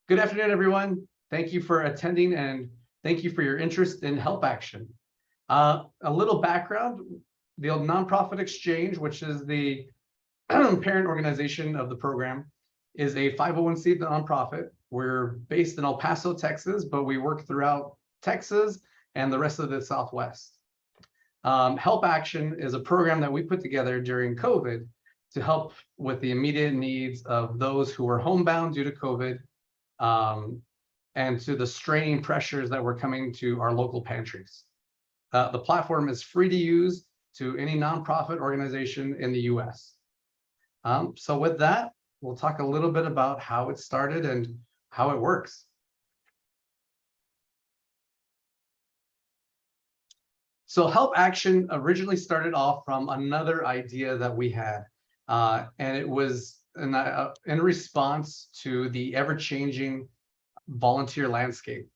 Good afternoon, everyone. Thank you for attending and thank you for your interest in Help Action. A little background, the Nonprofit Exchange, which is the parent organization of the program, is a 501c nonprofit. We're based in El Paso, Texas, but we work throughout Texas and the rest of the Southwest. Help Action is a program that we put together during COVID to help with the immediate needs of those who were homebound due to COVID, and to the straining pressures that were coming to our local pantries. The platform is free to use to any nonprofit organization in the US. So with that, we'll talk a little bit about how it started and how it works. So Help Action originally started off from another idea that we had, and it was in response to the ever-changing volunteer landscape.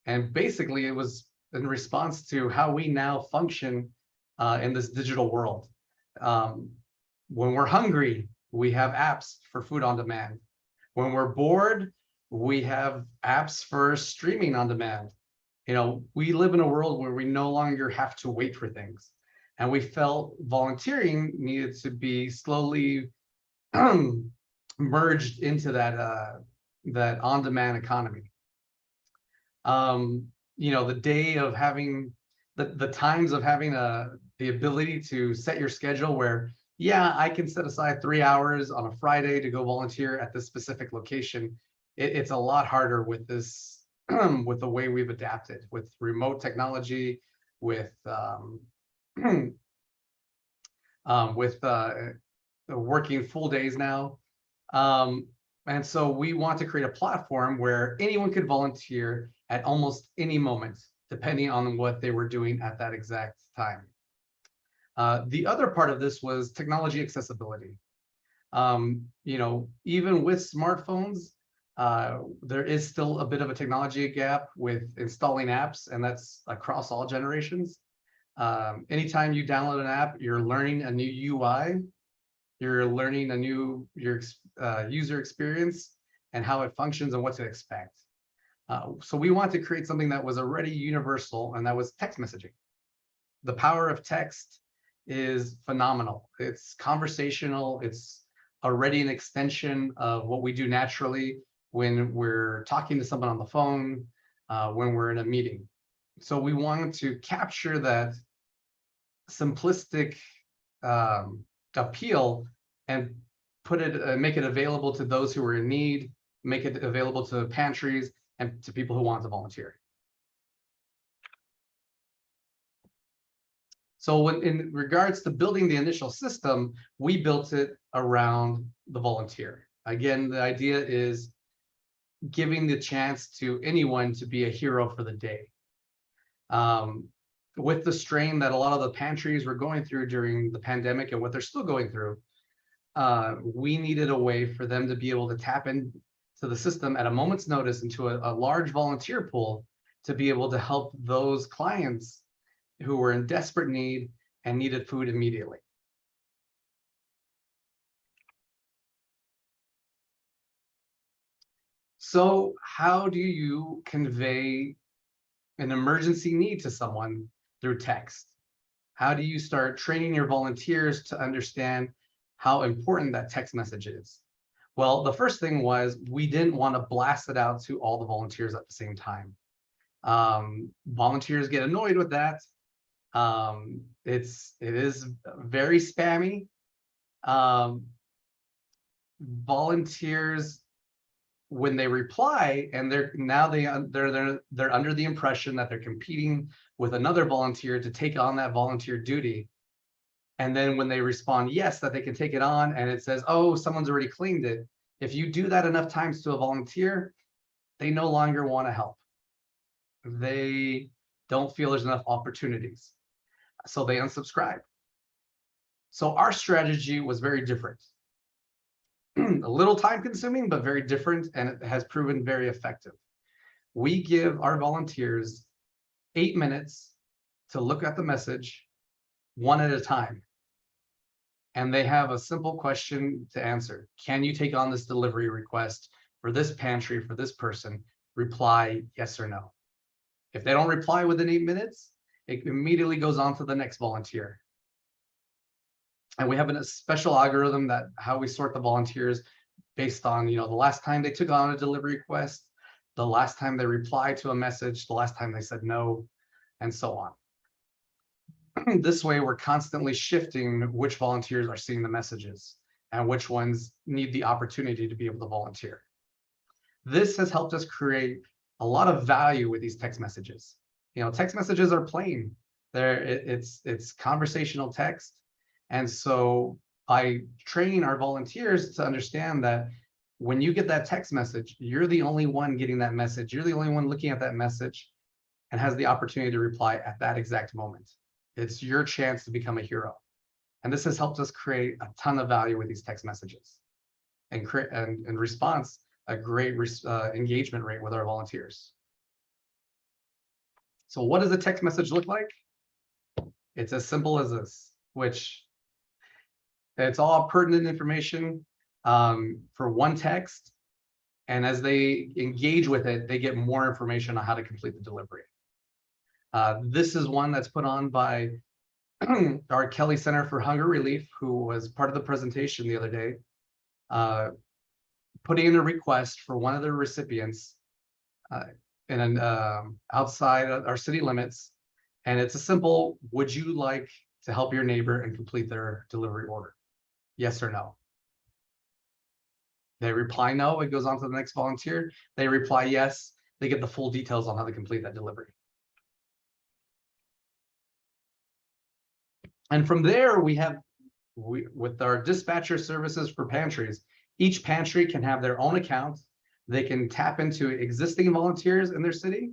And basically it was in response to how we now function in this digital world. When we're hungry, we have apps for food on demand. When we're bored, we have apps for streaming on demand. You know, we live in a world where we no longer have to wait for things. And we felt volunteering needed to be slowly merged into that on-demand economy. You know, the day of having the times of having the ability to set your schedule where, yeah, I can set aside 3 hours on a Friday to go volunteer at this specific location. It's a lot harder with this, with the way we've adapted with remote technology, with working full days now. And so we want to create a platform where anyone could volunteer at almost any moment, depending on what they were doing at that exact time. The other part of this was technology accessibility. You know, even with smartphones, there is still a bit of a technology gap with installing apps, and that's across all generations. Anytime you download an app, you're learning a new UI, you're learning a new user experience and how it functions and what to expect. So we want to create something that was already universal, and that was text messaging. The power of text is phenomenal. It's conversational. It's already an extension of what we do naturally when we're talking to someone on the phone, when we're in a meeting. So we wanted to capture that simplistic appeal and make it available to those who are in need, make it available to pantries and to people who want to volunteer. So in regards to building the initial system, we built it around the volunteer. Again, the idea is giving the chance to anyone to be a hero for the day. With the strain that a lot of the pantries were going through during the pandemic and what they're still going through, we needed a way for them to be able to tap into the system at a moment's notice into a large volunteer pool to be able to help those clients who were in desperate need and needed food immediately. So how do you convey an emergency need to someone through text? How do you start training your volunteers to understand how important that text message is? Well, the first thing was we didn't want to blast it out to all the volunteers at the same time. Volunteers get annoyed with that. It is very spammy. Volunteers, when they reply, and they're under the impression that they're competing with another volunteer to take on that volunteer duty. And then when they respond yes, that they can take it on, and it says, oh, someone's already cleaned it. If you do that enough times to a volunteer, they no longer want to help. They don't feel there's enough opportunities. So they unsubscribe. So our strategy was very different. A little time consuming, but very different, and it has proven very effective. We give our volunteers 8 minutes to look at the message one at a time. And they have a simple question to answer. Can you take on this delivery request? for this pantry, for this person, reply yes or no. If they don't reply within 8 minutes, it immediately goes on to the next volunteer. And we have a special algorithm that how we sort the volunteers based on, the last time they took on a delivery request, the last time they replied to a message, the last time they said no, and so on. This way, we're constantly shifting which volunteers are seeing the messages and which ones need the opportunity to be able to volunteer. This has helped us create a lot of value with these text messages. Text messages are plain. It's conversational text. And so by training our volunteers to understand that when you get that text message, you're the only one getting that message. You're the only one looking at that message and has the opportunity to reply at that exact moment. It's your chance to become a hero. And this has helped us create a ton of value with these text messages and create, and in response, a great engagement rate with our volunteers. So what does a text message look like? It's as simple as this, which it's all pertinent information for one text. And as they engage with it, they get more information on how to complete the delivery. This is one that's put on by our Kelly Center for Hunger Relief, who was part of the presentation the other day, putting in a request for one of the recipients in an outside our city limits. And it's a simple, would you like to help your neighbor and complete their delivery order? Yes or no? They reply no, it goes on to the next volunteer. They reply yes, they get the full details on how to complete that delivery. And from there, with our dispatcher services for pantries, each pantry can have their own account. They can tap into existing volunteers in their city.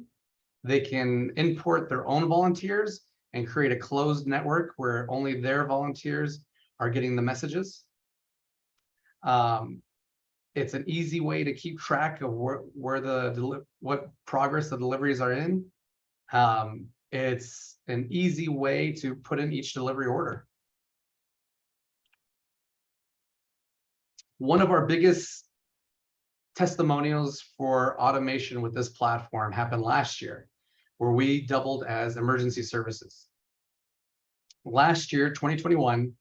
They can import their own volunteers and create a closed network where only their volunteers are getting the messages. It's an easy way to keep track of what progress the deliveries are in. It's an easy way to put in each delivery order. One of our biggest testimonials for automation with this platform happened last year, where we doubled as emergency services. Last year, 2021,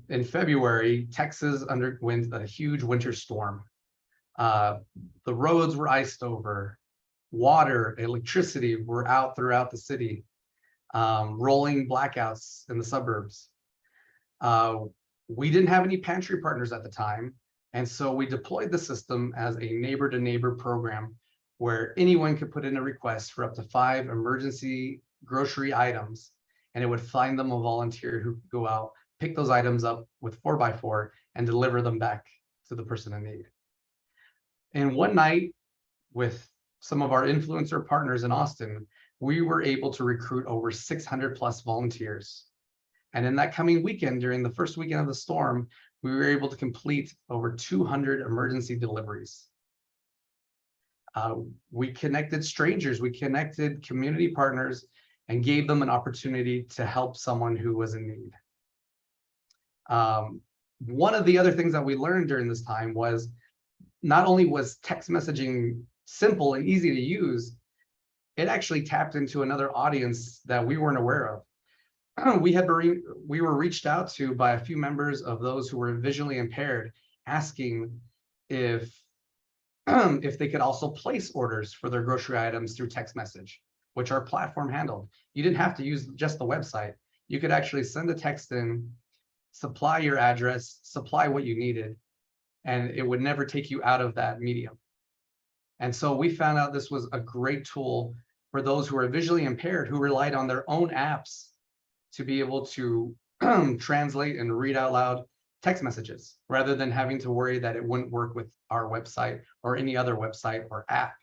in February, Texas underwent a huge winter storm. The roads were iced over. Water, electricity were out throughout the city, rolling blackouts in the suburbs. We didn't have any pantry partners at the time, and so we deployed the system as a neighbor-to-neighbor program where anyone could put in a request for up to 5 emergency grocery items, and it would find them a volunteer who could go out, pick those items up with 4x4 and deliver them back to the person in need. And one night, with some of our influencer partners in Austin, we were able to recruit over 600 plus volunteers. And in that coming weekend, during the first weekend of the storm, we were able to complete over 200 emergency deliveries. We connected strangers, we connected community partners, and gave them an opportunity to help someone who was in need. One of the other things that we learned during this time was not only was text messaging simple and easy to use, it actually tapped into another audience that we weren't aware of. We were reached out to by a few members of those who were visually impaired, asking if they could also place orders for their grocery items through text message, which our platform handled. You didn't have to use just the website. You could actually send a text in, supply your address, supply what you needed, and it would never take you out of that medium. And so we found out this was a great tool for those who are visually impaired, who relied on their own apps to be able to translate and read out loud text messages, rather than having to worry that it wouldn't work with our website or any other website or app.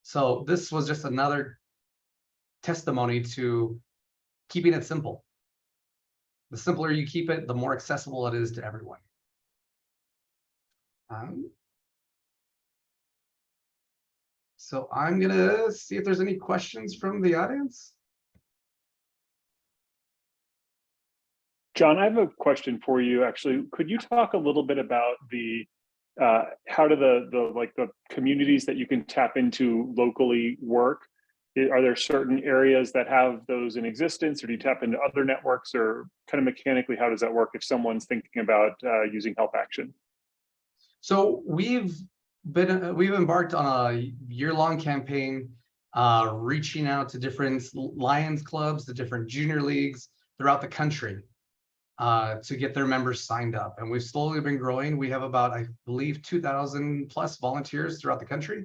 So this was just another testimony to keeping it simple. The simpler you keep it, the more accessible it is to everyone. So I'm gonna see if there's any questions from the audience. John, I have a question for you. Actually, could you talk a little bit about the how do the communities that you can tap into locally work? Are there certain areas that have those in existence, or do you tap into other networks, or kind of mechanically, how does that work if someone's thinking about using Help Action? So we've embarked on a year-long campaign, reaching out to different Lions clubs, the different junior leagues throughout the country, to get their members signed up. And we've slowly been growing. We have about, I believe, 2,000 plus volunteers throughout the country.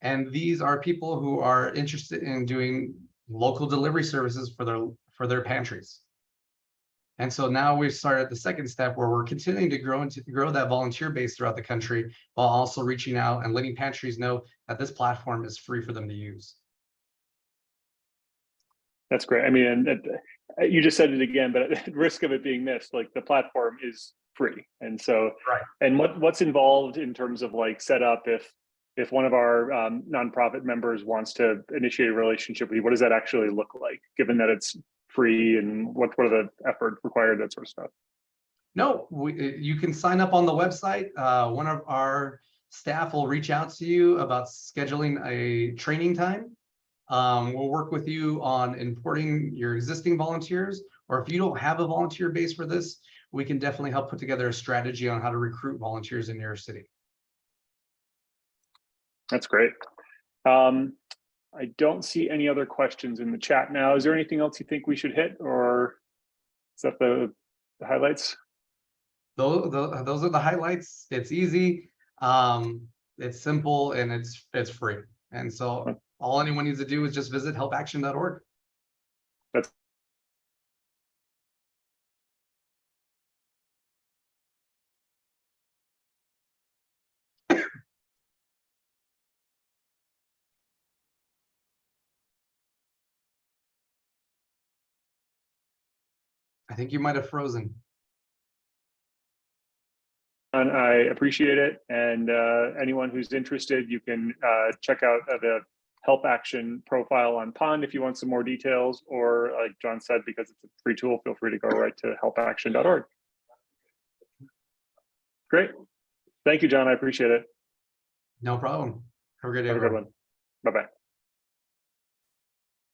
And these are people who are interested in doing local delivery services for their pantries. And so now we've started the second step, where we're continuing to grow that volunteer base throughout the country, while also reaching out and letting pantries know that this platform is free for them to use. That's great. I mean, and you just said it again, but at risk of it being missed, like, the platform is free. And so, right. And what's involved in terms of like setup, if one of our nonprofit members wants to initiate a relationship with you, what does that actually look like, given that it's free, and what are the effort required, that sort of stuff? No, you can sign up on the website. One of our staff will reach out to you about scheduling a training time. We'll work with you on importing your existing volunteers, or if you don't have a volunteer base for this, we can definitely help put together a strategy on how to recruit volunteers in your city. That's great. I don't see any other questions in the chat now. Is there anything else you think we should hit, or is that the highlights? Those are the highlights. It's easy, it's simple, and it's free. And so all anyone needs to do is just visit helpaction.org. That's I think you might have frozen. And I appreciate it. And anyone who's interested, you can check out the Help Action profile on Pond if you want some more details, or like John said, because it's a free tool, feel free to go right to helpaction.org. Great. Thank you, John. I appreciate it. No problem. Have a good day. Have a good one. Bye-bye.